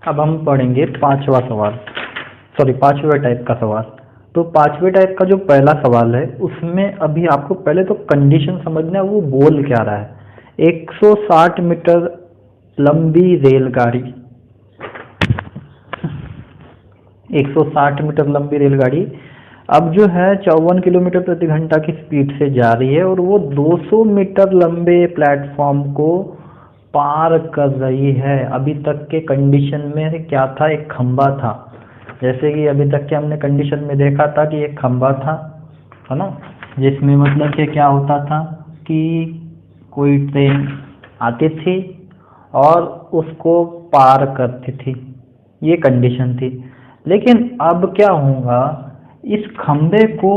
अब हम पढ़ेंगे पांचवा सवाल, सॉरी पांचवे टाइप का सवाल। तो पांचवे टाइप का जो पहला सवाल है उसमें अभी आपको पहले तो कंडीशन समझना है, वो बोल क्या रहा है। 160 मीटर लंबी रेलगाड़ी, 160 मीटर लंबी रेलगाड़ी अब जो है 54 किलोमीटर प्रति घंटा की स्पीड से जा रही है और वो 200 मीटर लंबे प्लेटफॉर्म को पार कर रही है। अभी तक के कंडीशन में क्या था, एक खंबा था। जैसे कि अभी तक के हमने कंडीशन में देखा था कि एक खंबा था, है ना, जिसमें मतलब कि क्या होता था कि कोई ट्रेन आती थी और उसको पार करती थी, ये कंडीशन थी। लेकिन अब क्या होगा, इस खंबे को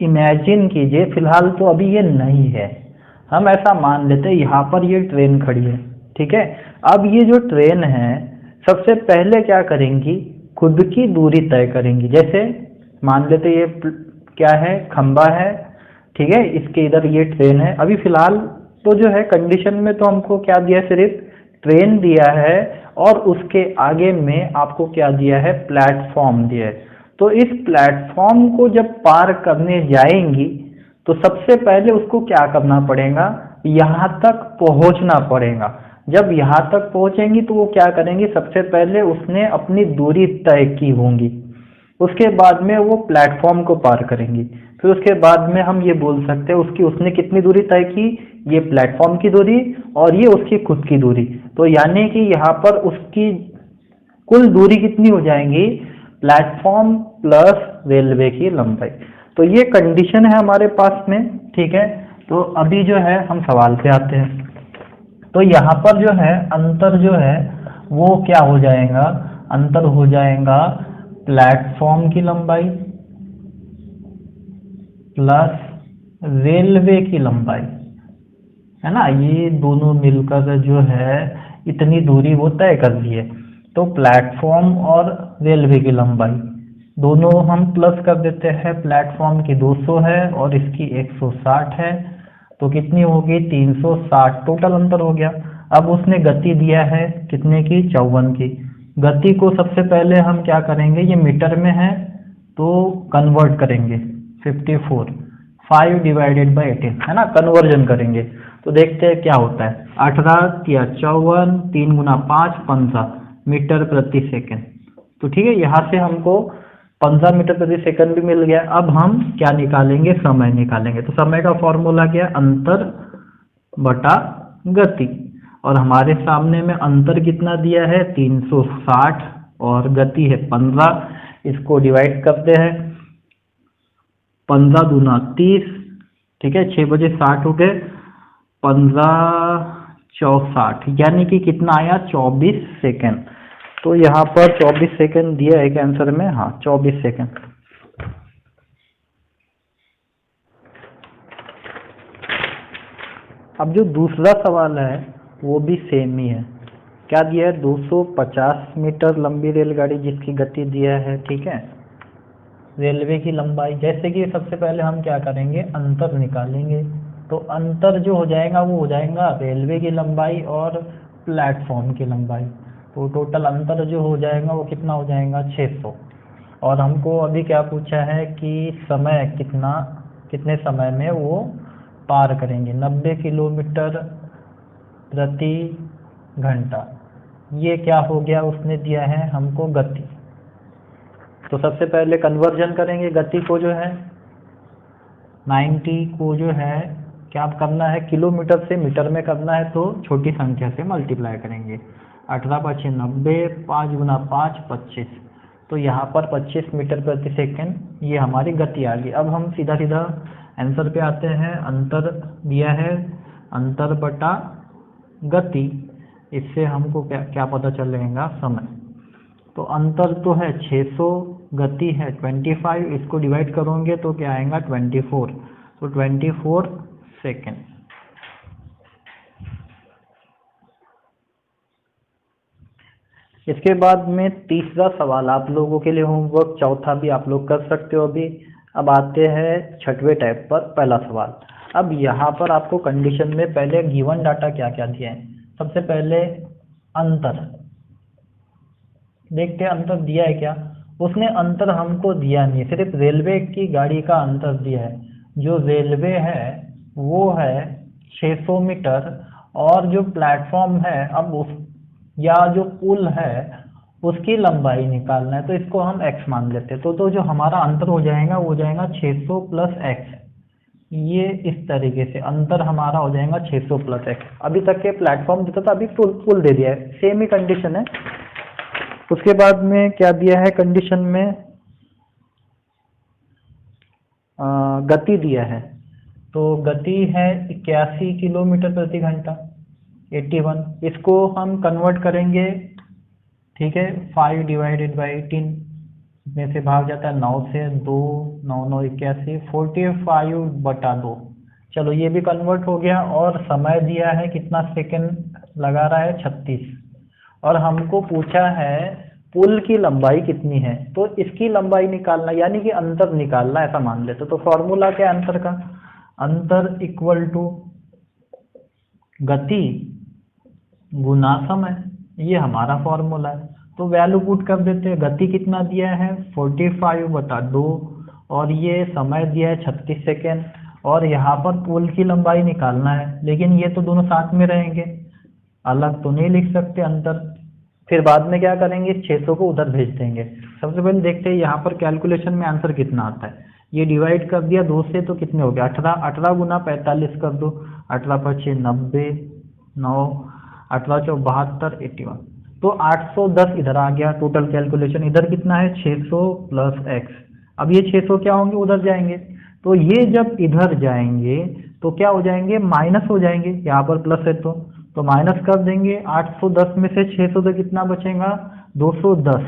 इमेजिन कीजिए, फिलहाल तो अभी ये नहीं है, हम ऐसा मान लेते हैं यहाँ पर ये ट्रेन खड़ी है, ठीक है। अब ये जो ट्रेन है सबसे पहले क्या करेंगी, खुद की दूरी तय करेंगी। जैसे मान लेते ये क्या है, खंबा है, ठीक है, इसके इधर ये ट्रेन है। अभी फिलहाल तो जो है कंडीशन में तो हमको क्या दिया, सिर्फ ट्रेन दिया है और उसके आगे में आपको क्या दिया है, प्लेटफॉर्म दिया है। तो इस प्लेटफॉर्म को जब पार करने जाएंगी तो सबसे पहले उसको क्या करना पड़ेगा, यहाँ तक पहुँचना पड़ेगा। जब यहाँ तक पहुँचेंगी तो वो क्या करेंगी, सबसे पहले उसने अपनी दूरी तय की होंगी, उसके बाद में वो प्लेटफॉर्म को पार करेंगी। फिर उसके बाद में हम ये बोल सकते हैं उसकी उसने कितनी दूरी तय की, ये प्लेटफॉर्म की दूरी और ये उसकी खुद की दूरी। तो यानी कि यहाँ पर उसकी कुल दूरी कितनी हो जाएंगी, प्लेटफॉर्म प्लस रेलवे की लंबाई। तो ये कंडीशन है हमारे पास में, ठीक है। तो अभी जो है हम सवाल पे आते हैं। तो यहाँ पर जो है अंतर जो है वो क्या हो जाएगा, अंतर हो जाएगा प्लेटफॉर्म की लंबाई प्लस रेलवे की लंबाई, है ना। ये दोनों मिलकर जो है इतनी दूरी वो तय कर दी है। तो प्लेटफॉर्म और रेलवे की लंबाई दोनों हम प्लस कर देते हैं। प्लेटफॉर्म की 200 है और इसकी 160 है, तो कितनी होगी, 360 टोटल अंतर हो गया। अब उसने गति दिया है कितने की, 54 की। गति को सबसे पहले हम क्या करेंगे, ये मीटर में है तो कन्वर्ट करेंगे, 54 5 डिवाइडेड बाई 18, है ना, कन्वर्जन करेंगे। तो देखते हैं क्या होता है, 18 या 54, 3 गुना 5 15 मीटर प्रति सेकंड। तो ठीक है, यहाँ से हमको 15 मीटर प्रति सेकंड भी मिल गया। अब हम क्या निकालेंगे, समय निकालेंगे। तो समय का फॉर्मूला क्या है, अंतर बटा गति। और हमारे सामने में अंतर कितना दिया है, 360 और गति है 15। इसको डिवाइड करते हैं, 15 दूना 30, ठीक है, 6 बजे 60 हो गए, 15 चौक 60, यानी कि कितना आया, 24 सेकेंड। तो यहाँ पर 24 सेकेंड दिया है कि आंसर में, हाँ 24 सेकेंड। अब जो दूसरा सवाल है वो भी सेम ही है। क्या दिया है, 250 मीटर लंबी रेलगाड़ी जिसकी गति दिया है, ठीक है। रेलवे की लंबाई, जैसे कि सबसे पहले हम क्या करेंगे, अंतर निकालेंगे। तो अंतर जो हो जाएगा वो हो जाएगा रेलवे की लंबाई और प्लेटफॉर्म की लंबाई। तो टोटल अंतर जो हो जाएगा वो कितना हो जाएगा, 600। और हमको अभी क्या पूछा है कि समय कितना, कितने समय में वो पार करेंगे, 90 किलोमीटर प्रति घंटा। ये क्या हो गया, उसने दिया है हमको गति। तो सबसे पहले कन्वर्जन करेंगे गति को, जो है 90 को जो है क्या करना है, किलोमीटर से मीटर में करना है, तो छोटी संख्या से मल्टीप्लाई करेंगे। 18 5 90, 5 गुना 5 25। तो यहाँ पर 25 मीटर प्रति सेकंड ये हमारी गति आ गई। अब हम सीधा सीधा आंसर पे आते हैं। अंतर दिया है, अंतर बटा गति, इससे हमको क्या क्या पता चलेगा, समय। तो अंतर तो है 600, गति है 25, इसको डिवाइड करोगे तो क्या आएगा, 24। तो 24 सेकेंड। इसके बाद में तीसरा सवाल आप लोगों के लिए होमवर्क, चौथा भी आप लोग कर सकते हो अभी। अब आते हैं छठवें टाइप पर, पहला सवाल। अब यहाँ पर आपको कंडीशन में पहले गिवन डाटा क्या क्या दिए हैं। सबसे पहले अंतर, देखते हैं अंतर दिया है क्या। उसने अंतर हमको दिया नहीं, सिर्फ रेलवे की गाड़ी का अंतर दिया है। जो रेलवे है वो है 600 मीटर, और जो प्लेटफॉर्म है अब उस या जो पुल है उसकी लंबाई निकालना है, तो इसको हम x मान लेते हैं। तो जो हमारा अंतर हो जाएगा वो हो जाएगा 600 प्लस एक्स। ये इस तरीके से अंतर हमारा हो जाएगा 600 प्लस एक्स। अभी तक के प्लेटफॉर्म देता था, अभी पुल पुल दे दिया है, सेम ही कंडीशन है। उसके बाद में क्या दिया है कंडीशन में, गति दिया है। तो गति है 81 किलोमीटर प्रति घंटा, 81। इसको हम कन्वर्ट करेंगे, ठीक है, 5 डिवाइडेड बाई 18 में से भाग जाता है 9 से, 2 9 9 81, 45/2। चलो ये भी कन्वर्ट हो गया। और समय दिया है कितना सेकंड लगा रहा है, 36। और हमको पूछा है पुल की लंबाई कितनी है, तो इसकी लंबाई निकालना यानी कि अंतर निकालना, ऐसा मान लेते। तो फॉर्मूला क्या है अंतर का, अंतर इक्वल टू गति गुना समय, ये हमारा फॉर्मूला है। तो वैल्यू पुट कर देते हैं। गति कितना दिया है 45/2, और ये समय दिया है 36 सेकेंड, और यहाँ पर पुल की लंबाई निकालना है। लेकिन ये तो दोनों साथ में रहेंगे, अलग तो नहीं लिख सकते अंतर। फिर बाद में क्या करेंगे, 600 को उधर भेज देंगे। सबसे पहले देखते हैं यहाँ पर कैलकुलेशन में आंसर कितना आता है। ये डिवाइड कर दिया 2 से, तो कितने हो गया 18, 18 गुना 45 कर दो, 18 × 6 90, 9 18 × 72, 81। तो 810 इधर आ गया। टोटल कैलकुलेशन इधर कितना है 600 प्लस एक्स। अब ये 600 क्या होंगे, उधर जाएंगे। तो ये जब इधर जाएंगे तो क्या हो जाएंगे, माइनस हो जाएंगे। यहाँ पर प्लस है तो माइनस कर देंगे। 810 में से 600 तो कितना बचेगा 210।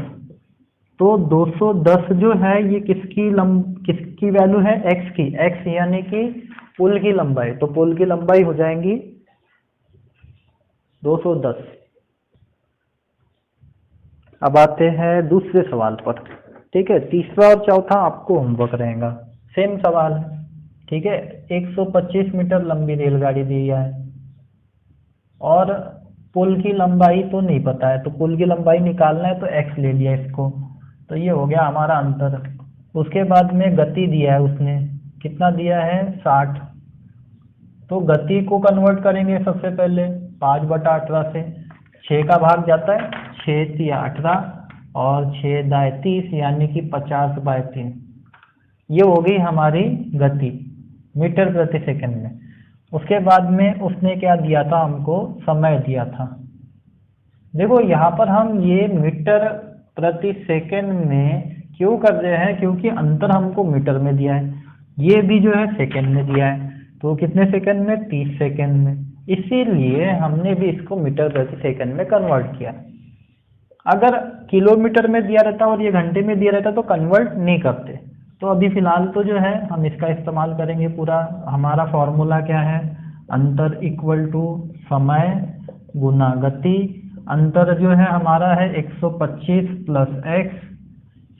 तो 210 जो है ये किसकी वैल्यू है, एक्स की, एक्स यानी कि पुल की लंबाई। तो पुल की लंबाई हो जाएंगी 210। अब आते हैं दूसरे सवाल पर, ठीक है। तीसरा और चौथा आपको होमवर्क रहेगा, सेम सवाल है, ठीक है। 125 मीटर लंबी रेलगाड़ी दी है और पुल की लंबाई तो नहीं पता है, तो पुल की लंबाई निकालना है, तो एक्स ले लिया इसको। तो ये हो गया हमारा अंतर। उसके बाद में गति दिया है उसने, कितना दिया है 60। तो गति को कन्वर्ट करेंगे सबसे पहले 5/18 से। 6 का भाग जाता है, 6 × 18 और 6 × 30 यानी कि 50/3। ये हो गई हमारी गति मीटर प्रति सेकंड में। उसके बाद में उसने क्या दिया था, हमको समय दिया था। देखो यहाँ पर हम ये मीटर प्रति सेकंड में क्यों कर रहे हैं, क्योंकि अंतर हमको मीटर में दिया है, ये भी जो है सेकंड में दिया है। तो कितने सेकंड में, 30 सेकंड में, इसीलिए हमने भी इसको मीटर प्रति सेकंड में कन्वर्ट किया। अगर किलोमीटर में दिया रहता और ये घंटे में दिया रहता तो कन्वर्ट नहीं करते। तो अभी फिलहाल तो जो है हम इसका इस्तेमाल करेंगे पूरा। हमारा फॉर्मूला क्या है, अंतर इक्वल टू समय गुना गति। अंतर जो है हमारा है 125 प्लस एक्स,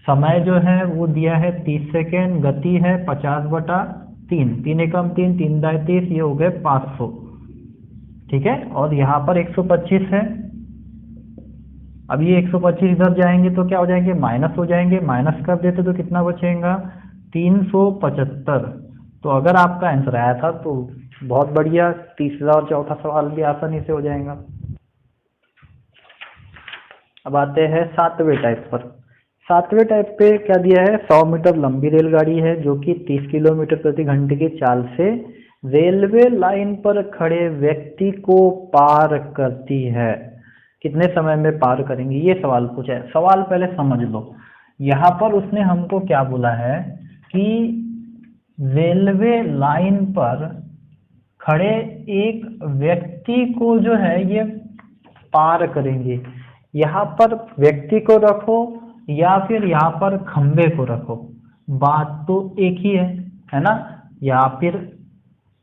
समय जो है वो दिया है 30 सेकेंड, गति है 50/3, 3 एकम 3, 3 × 30, ये हो गए 500, ठीक है। और यहाँ पर 125 है। अब ये 125 इधर जाएंगे तो क्या हो जाएंगे, माइनस हो जाएंगे। माइनस कर देते तो कितना बचेगा 375। तो अगर आपका आंसर आया था तो बहुत बढ़िया, तीसरा और चौथा सवाल भी आसानी से हो जाएगा। अब आते हैं 7वें टाइप पर। 7वें टाइप पे क्या दिया है, 100 मीटर लंबी रेलगाड़ी है जो कि 30 किलोमीटर प्रति घंटे की चाल से रेलवे लाइन पर खड़े व्यक्ति को पार करती है। कितने समय में पार करेंगे, ये सवाल पूछा है। सवाल पहले समझ लो। यहाँ पर उसने हमको क्या बोला है कि रेलवे लाइन पर खड़े एक व्यक्ति को जो है ये पार करेंगे। यहाँ पर व्यक्ति को रखो या फिर यहाँ पर खंबे को रखो, बात तो एक ही है ना। या फिर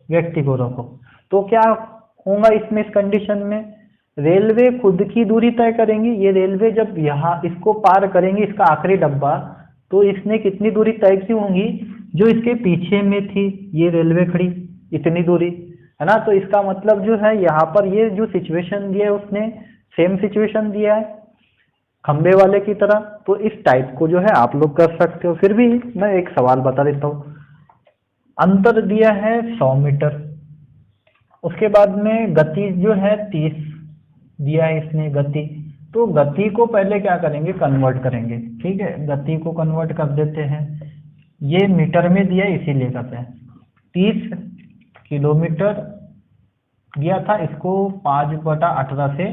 व्यक्ति को रखो तो क्या होगा इसमें, इस कंडीशन में रेलवे खुद की दूरी तय करेंगी। ये रेलवे जब यहाँ इसको पार करेंगे, इसका आखिरी डब्बा, तो इसने कितनी दूरी तय की होंगी, जो इसके पीछे में थी ये रेलवे खड़ी, इतनी दूरी, है ना। तो इसका मतलब जो है यहाँ पर ये जो सिचुएशन दिया है उसने सेम सिचुएशन दिया है। खंबे वाले की तरह। तो इस टाइप को जो है आप लोग कर सकते हो। फिर भी मैं एक सवाल बता देता हूँ। अंतर दिया है 100 मीटर, उसके बाद में गति जो है 30 दिया है इसने गति। तो गति को पहले क्या करेंगे, कन्वर्ट करेंगे। ठीक है, गति को कन्वर्ट कर देते हैं। ये मीटर में दिया है इसीलिए करते हैं। 30 किलोमीटर दिया था, इसको 5/18 से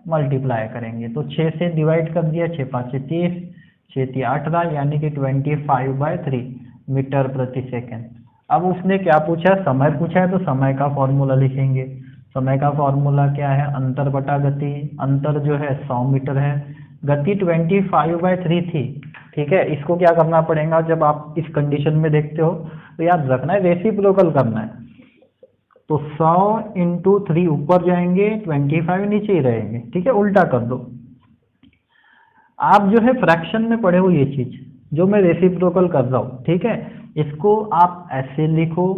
मल्टीप्लाई करेंगे। तो 6 से डिवाइड कर दिया, 6 5 30, 6 3 18, यानी कि 25/3 मीटर प्रति सेकेंड। अब उसने क्या पूछा, समय पूछा है, तो समय का फॉर्मूला लिखेंगे। समय का फॉर्मूला क्या है, अंतर बटा गति। अंतर जो है 100 मीटर है, गति 25/3 थी। ठीक है, इसको क्या करना पड़ेगा, जब आप इस कंडीशन में देखते हो तो याद रखना है रेसिप्रोकल करना है। तो 100 × 3 ऊपर जाएंगे, 25 नीचे ही रहेंगे। ठीक है, उल्टा कर दो। आप जो है फ्रैक्शन में पढ़े हो ये चीज, जो मैं रेसिप्रोकल कर रहा हूँ। ठीक है, इसको आप ऐसे लिखो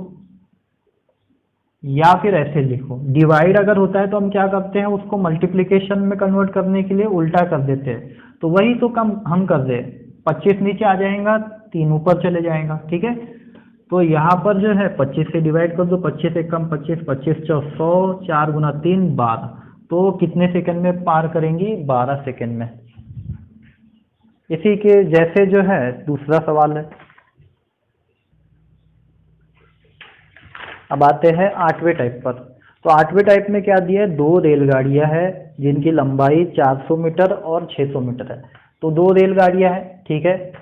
या फिर ऐसे लिखो। डिवाइड अगर होता है तो हम क्या करते हैं, उसको मल्टीप्लिकेशन में कन्वर्ट करने के लिए उल्टा कर देते हैं। तो वही तो कम हम कर रहे हैं। 25 नीचे आ जाएगा, 3 ऊपर चले जाएगा। ठीक है, तो यहाँ पर जो है 25 से डिवाइड कर दो, 25 एक कम 25, 25 चौक 100, 4 × 3 12। तो कितने सेकंड में पार करेंगी, 12 सेकंड में। इसी के जैसे जो है दूसरा सवाल है। अब आते हैं 8वें टाइप पर। तो 8वें टाइप में क्या दिया है, 2 रेलगाड़ियां हैं जिनकी लंबाई 400 मीटर और 600 मीटर है। तो 2 रेलगाड़ियां हैं। ठीक है,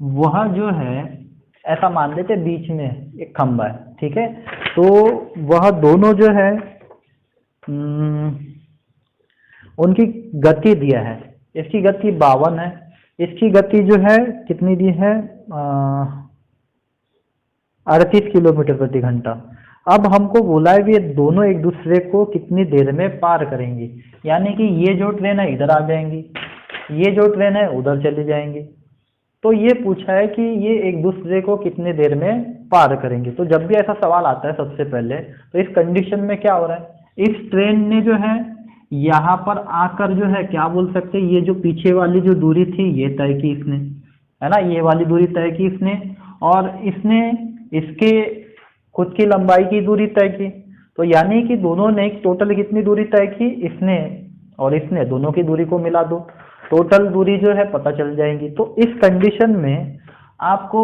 वह जो है ऐसा मान लेते बीच में एक खंबा है। ठीक है, तो वह दोनों जो है उनकी गति दिया है। इसकी गति 52 है, इसकी गति जो है कितनी दी है, 38 किलोमीटर प्रति घंटा। अब हमको बोला है भी ये दोनों एक दूसरे को कितनी देर में पार करेंगी, यानी कि ये जो ट्रेन है इधर आ जाएंगी, ये जो ट्रेन है उधर चली जाएंगी। तो ये पूछा है कि ये एक दूसरे को कितने देर में पार करेंगे। तो जब भी ऐसा सवाल आता है सबसे पहले तो इस कंडीशन में क्या हो रहा है, इस ट्रेन ने जो है यहाँ पर आकर जो है क्या बोल सकते हैं, ये जो पीछे वाली जो दूरी थी ये तय की इसने, है ना, ये वाली दूरी तय की इसने, और इसने इसके खुद की लंबाई की दूरी तय की। तो यानी कि दोनों ने टोटल कितनी दूरी तय की, इसने और इसने, दोनों की दूरी को मिला दो, टोटल दूरी जो है पता चल जाएगी। तो इस कंडीशन में आपको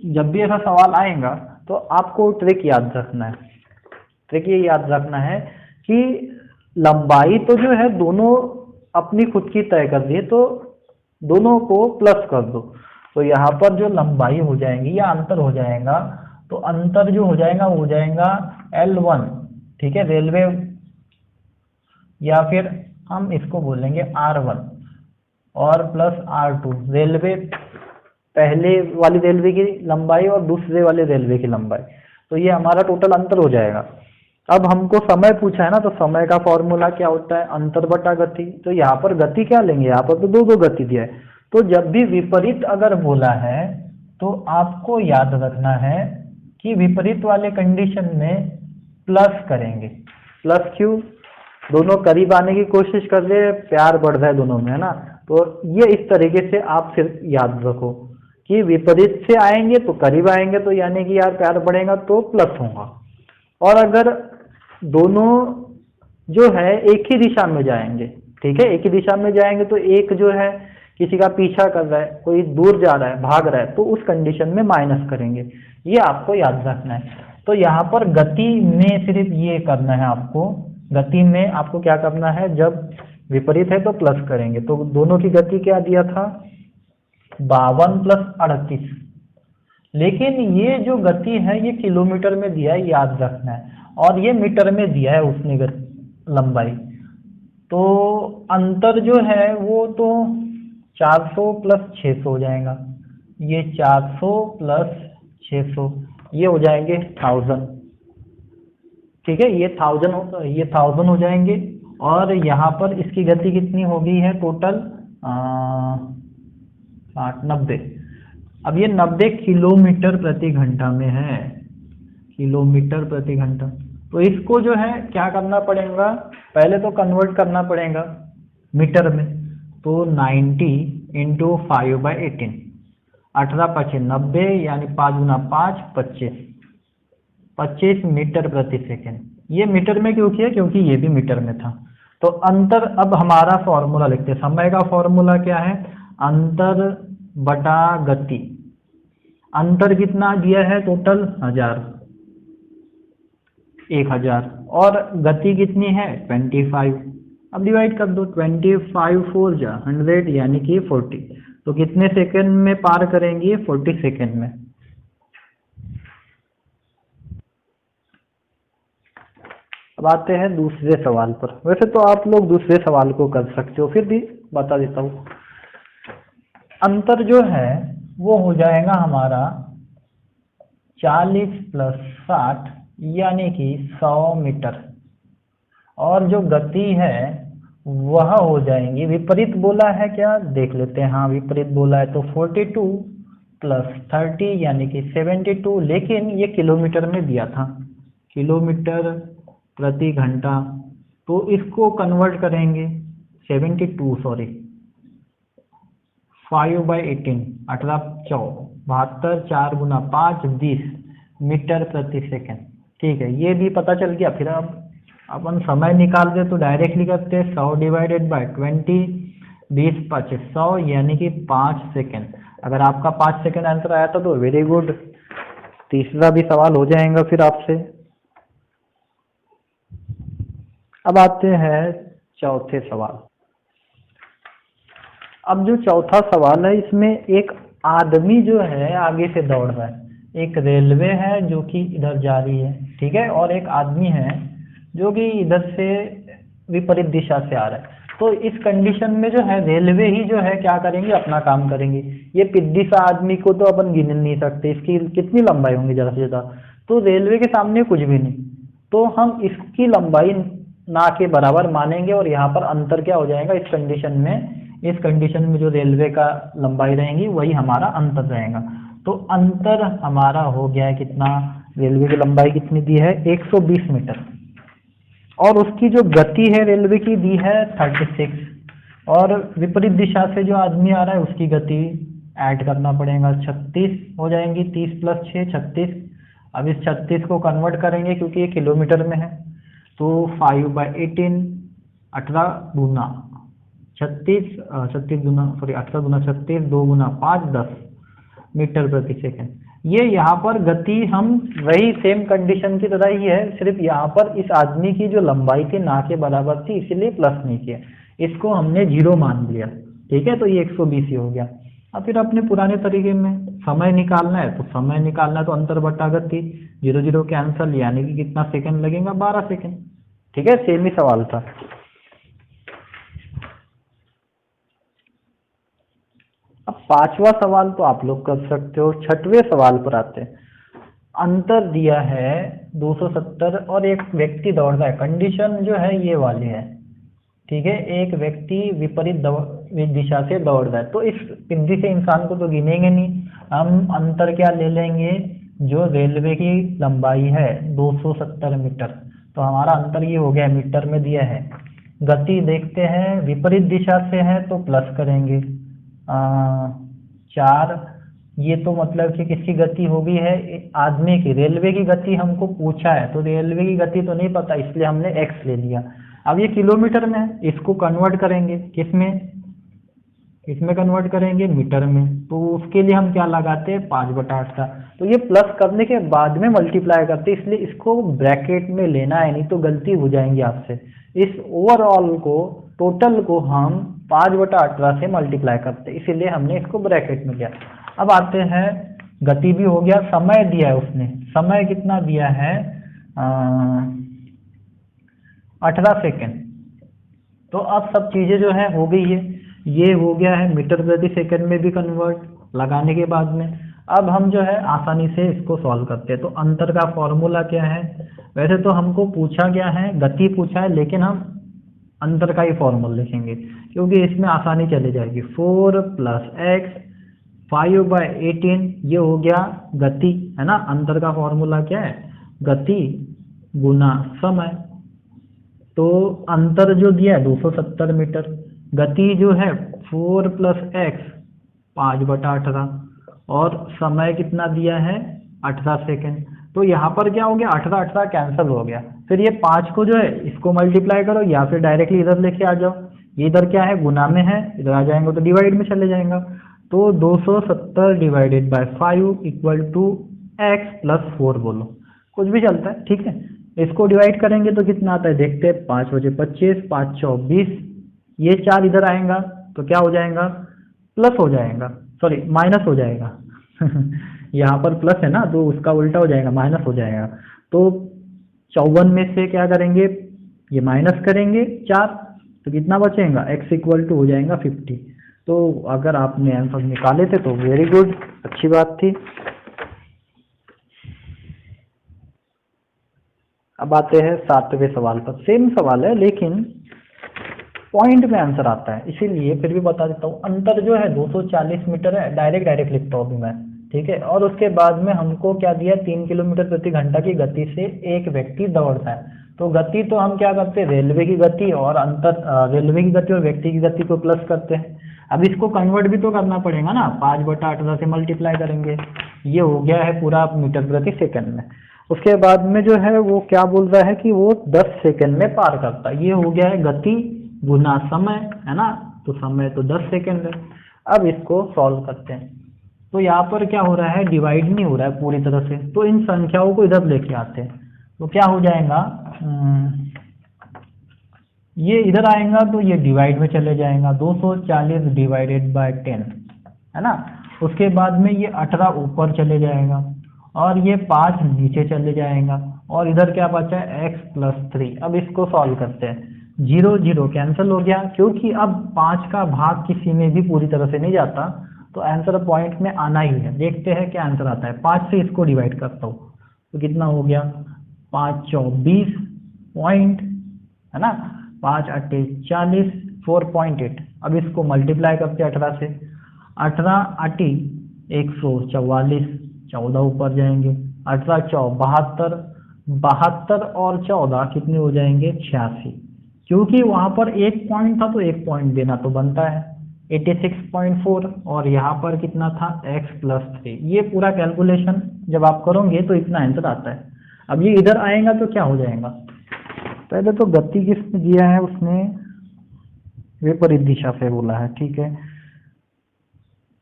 जब भी ऐसा सवाल आएगा तो आपको ट्रिक याद रखना है। ट्रिक ये याद रखना है कि लंबाई तो जो है दोनों अपनी खुद की तय कर दी है, तो दोनों को प्लस कर दो। तो यहाँ पर जो लंबाई हो जाएंगी या अंतर हो जाएगा, तो अंतर जो हो जाएगा वो हो जाएगा L1। ठीक है, रेलवे, या फिर हम इसको बोलेंगे R1 और प्लस R2, रेलवे पहले वाली रेलवे की लंबाई और दूसरे वाले रेलवे की लंबाई। तो ये हमारा टोटल अंतर हो जाएगा। अब हमको समय पूछा है ना, तो समय का फॉर्मूला क्या होता है, अंतर बटा गति। तो यहाँ पर गति क्या लेंगे, यहाँ पर तो दो गति दिया है। तो जब भी विपरीत अगर बोला है तो आपको याद रखना है कि विपरीत वाले कंडीशन में प्लस करेंगे। प्लस क्यों, दोनों करीब आने की कोशिश कर रहे हैं, प्यार बढ़ रहा है दोनों में, है ना। तो ये इस तरीके से आप फिर याद रखो कि विपरीत से आएंगे तो करीब आएंगे, तो यानी कि यार प्यार बढ़ेगा तो प्लस होगा। और अगर दोनों जो है एक ही दिशा में जाएंगे, ठीक है, एक ही दिशा में जाएंगे, तो एक जो है किसी का पीछा कर रहा है, कोई दूर जा रहा है, भाग रहा है, तो उस कंडीशन में माइनस करेंगे। ये आपको याद रखना है। तो यहाँ पर गति में सिर्फ ये करना है आपको, गति में आपको क्या करना है, जब विपरीत है तो प्लस करेंगे। तो दोनों की गति क्या दिया था, 52 + 38। लेकिन ये जो गति है ये किलोमीटर में दिया है, याद रखना है, और ये मीटर में दिया है उसने लंबाई। तो अंतर जो है वो तो 400 + 600 हो जाएगा। ये 400 + 600 ये हो जाएंगे 1000। ठीक है, ये 1000 हो जाएंगे। और यहाँ पर इसकी गति कितनी हो गई है टोटल, 90। अब ये 90 किलोमीटर प्रति घंटा में है, किलोमीटर प्रति घंटा। तो इसको जो है क्या करना पड़ेगा, पहले तो कन्वर्ट करना पड़ेगा मीटर में। तो 90 इंटू 5/18, 18×5 = 90, यानी 5 गुना 5 25, 25 मीटर प्रति सेकेंड। ये मीटर में क्यों किया, क्योंकि ये भी मीटर में था। तो अंतर, अब हमारा फॉर्मूला लिखते हैं। समय का फॉर्मूला क्या है, अंतर बटा गति। अंतर कितना दिया है, टोटल 1000, और गति कितनी है 25। अब डिवाइड कर दो, 25 4 जा 100, यानी कि 40। तो कितने सेकंड में पार करेंगी, 40 सेकंड में। अब आते हैं दूसरे सवाल पर। वैसे तो आप लोग दूसरे सवाल को कर सकते हो, फिर भी बता देता हूँ। अंतर जो है वो हो जाएगा हमारा 40 + 60, यानी कि 100 मीटर। और जो गति है वह हो जाएंगी, विपरीत बोला है क्या, देख लेते हैं। हाँ, विपरीत बोला है, तो 42 + 30, यानी कि 72। लेकिन ये किलोमीटर में दिया था, किलोमीटर प्रति घंटा। तो इसको कन्वर्ट करेंगे 72, सॉरी 5/18, 18×4 = 72, 4 गुना 5 20 मीटर प्रति सेकेंड। ठीक है, ये भी पता चल गया। फिर अब अपन समय निकाल दे तो डायरेक्टली करते हैं, 100 / 20, 20 5 100, यानी कि 5 सेकेंड। अगर आपका 5 सेकेंड आंसर आया था तो वेरी गुड। तीसरा भी सवाल हो जाएगा फिर आपसे। अब आते हैं चौथे सवाल। अब जो चौथा सवाल है, इसमें एक आदमी जो है आगे से दौड़ रहा है, एक रेलवे है जो कि इधर जा रही है, ठीक है, और एक आदमी है जो कि इधर से विपरीत दिशा से आ रहा है। तो इस कंडीशन में जो है रेलवे ही जो है क्या करेंगे, अपना काम करेंगे। ये पिद्दी सा आदमी को तो अपन गिन नहीं सकते, इसकी कितनी लंबाई होंगी ज़्यादा से ज़्यादा, तो रेलवे के सामने कुछ भी नहीं। तो हम इसकी लंबाई ना के बराबर मानेंगे, और यहाँ पर अंतर क्या हो जाएगा इस कंडीशन में, इस कंडीशन में जो रेलवे का लंबाई रहेगी वही हमारा अंतर रहेगा। तो अंतर हमारा हो गया है कितना, रेलवे की लंबाई कितनी दी है 120 मीटर, और उसकी जो गति है रेलवे की दी है 36, और विपरीत दिशा से जो आदमी आ रहा है उसकी गति ऐड करना पड़ेगा, 36 हो जाएंगी, 30 + 6 36। अब इस 36 को कन्वर्ट करेंगे क्योंकि ये किलोमीटर में है, तो 5/18, 18 गुना 36, 18 गुना 36, 2 गुना 5 10 मीटर प्रति सेकेंड। ये यहाँ पर गति हम वही सेम कंडीशन की तरह ही है, सिर्फ यहाँ पर इस आदमी की जो लंबाई थी ना के बराबर थी, इसीलिए प्लस नहीं किया, इसको हमने 0 मान लिया। ठीक है, तो ये 120 ही हो गया। अब फिर अपने पुराने तरीके में समय निकालना है, तो समय निकालना है तो अंतर बटा गति, 0 0 कैंसल, यानी कि कितना सेकंड लगेगा, 12 सेकंड। ठीक है, सेम ही सवाल था। अब पांचवा सवाल तो आप लोग कर सकते हो। छठवें सवाल पर आते हैं। अंतर दिया है 270 और एक व्यक्ति दौड़ रहा है, कंडीशन जो है ये वाली है। ठीक है, एक व्यक्ति विपरीत दिशा से दौड़ रहा है, तो इस पिंडी से इंसान को तो गिनेंगे नहीं, हम अंतर क्या ले लेंगे, जो रेलवे की लंबाई है 270 मीटर, तो हमारा अंतर ये हो गया, मीटर में दिया है। गति देखते हैं, विपरीत दिशा से है तो प्लस करेंगे 4, ये तो मतलब कि किसकी गति हो गई है, आदमी की। रेलवे की गति हमको पूछा है, तो रेलवे की गति तो नहीं पता, इसलिए हमने x ले लिया। अब ये किलोमीटर में है, इसको कन्वर्ट करेंगे किसमें, इसमें कन्वर्ट करेंगे मीटर में, तो उसके लिए हम क्या लगाते हैं 5/8 का। तो ये प्लस करने के बाद में मल्टीप्लाई करते हैं, इसलिए इसको ब्रैकेट में लेना है, नहीं तो गलती हो जाएंगी आपसे। इस ओवरऑल को, टोटल को हम 5/18 से मल्टीप्लाई करते हैं, इसीलिए हमने इसको ब्रैकेट में लिया। अब आते हैं, गति भी हो गया, समय दिया है उसने, समय कितना दिया है 18 सेकेंड। तो अब सब चीज़ें जो है हो गई है, ये हो गया है मीटर प्रति सेकंड में भी कन्वर्ट लगाने के बाद में। अब हम जो है आसानी से इसको सॉल्व करते हैं। तो अंतर का फॉर्मूला क्या है, वैसे तो हमको पूछा गया है, गति पूछा है, लेकिन हम अंतर का ही फॉर्मूला लिखेंगे क्योंकि इसमें आसानी चली जाएगी। 4 + x 5/18, ये हो गया गति, है ना। अंतर का फॉर्मूला क्या है, गति गुना समय। तो अंतर जो दिया है 270 मीटर, गति जो है 4 + x 5/18 और समय कितना दिया है 18 सेकेंड। तो यहाँ पर क्या हो गया 18 कैंसिल हो गया। फिर ये 5 को जो है इसको मल्टीप्लाई करो या फिर डायरेक्टली इधर लेके आ जाओ। ये इधर क्या है गुना में है, इधर आ जाएंगे तो डिवाइड में चले जाएगा। तो 270 divided by 5 equal to x + 4 बोलो, कुछ भी चलता है, ठीक है। इसको डिवाइड करेंगे तो कितना आता है देखते हैं। 5 बजे 25, 5 × 20, ये 4 इधर आएगा तो क्या हो जाएगा प्लस हो जाएगा, सॉरी माइनस हो जाएगा यहाँ पर प्लस है ना तो उसका उल्टा हो जाएगा, माइनस हो जाएगा। तो 54 में से क्या करेंगे, ये माइनस करेंगे 4, तो कितना बचेगा x = हो जाएगा 50। तो अगर आपने आंसर निकाले थे तो वेरी गुड, अच्छी बात थी। अब आते हैं 7वें सवाल पर। सेम सवाल है लेकिन पॉइंट में आंसर आता है, इसीलिए फिर भी बता देता हूँ। अंतर जो है 240 मीटर है, डायरेक्ट लिखता हूँ अभी मैं, ठीक है। और उसके बाद में हमको क्या दिया 3 किलोमीटर प्रति घंटा की गति से एक व्यक्ति दौड़ता है। तो गति तो हम क्या करते हैं रेलवे की गति और रेलवे की गति और व्यक्ति की गति को प्लस करते हैं। अब इसको कन्वर्ट भी तो करना पड़ेगा ना, 5/18 से मल्टीप्लाई करेंगे। ये हो गया है पूरा मीटर प्रति सेकंड में। उसके बाद में जो है वो क्या बोल रहा है कि वो 10 सेकंड में पार करता है। ये हो गया है गति गुना समय, है ना, तो समय तो 10 सेकंड है। अब इसको सॉल्व करते हैं। तो यहाँ पर क्या हो रहा है डिवाइड नहीं हो रहा है पूरी तरह से, तो इन संख्याओं को इधर लेके आते हैं। तो क्या हो जाएगा ये इधर आएगा तो ये डिवाइड में चले जाएगा, 240 डिवाइडेड बाय 10, है ना। उसके बाद में ये 18 ऊपर चले जाएगा और ये 5 नीचे चले जाएगा और इधर क्या बचा है x + 3। अब इसको सॉल्व करते हैं। 0 0 कैंसिल हो गया, क्योंकि अब 5 का भाग किसी में भी पूरी तरह से नहीं जाता, तो आंसर पॉइंट में आना ही है। देखते हैं क्या आंसर आता है। 5 से इसको डिवाइड करता हूँ तो कितना हो गया 5 × 20 पॉइंट, है ना, 5 × 8 = 40, 4.8। अब इसको मल्टीप्लाई करते हैं 18 से, 18 × 8 = 144, 14 ऊपर जाएंगे, 18 × 4 = 72 और 14 कितने हो जाएंगे 86। क्योंकि वहां पर एक पॉइंट था तो एक पॉइंट देना तो बनता है, 86.4। और यहाँ पर कितना था x + 3। ये पूरा कैलकुलेशन जब आप करोगे तो इतना आंसर आता है। अब ये इधर आएगा तो क्या हो जाएगा, पहले तो गति किसने दिया है, उसने विपरीत दिशा से बोला है, ठीक है।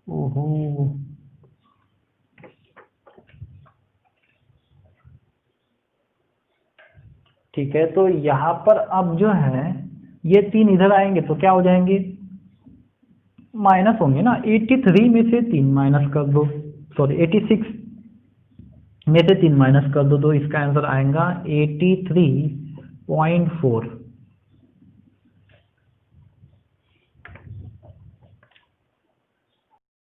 ओहो, ठीक है। तो यहाँ पर अब जो है ये 3 इधर आएंगे तो क्या हो जाएंगे माइनस होंगे ना। 83 में से 3 माइनस कर दो, सॉरी 86 में से 3 माइनस कर दो तो इसका आंसर आएगा 83.4।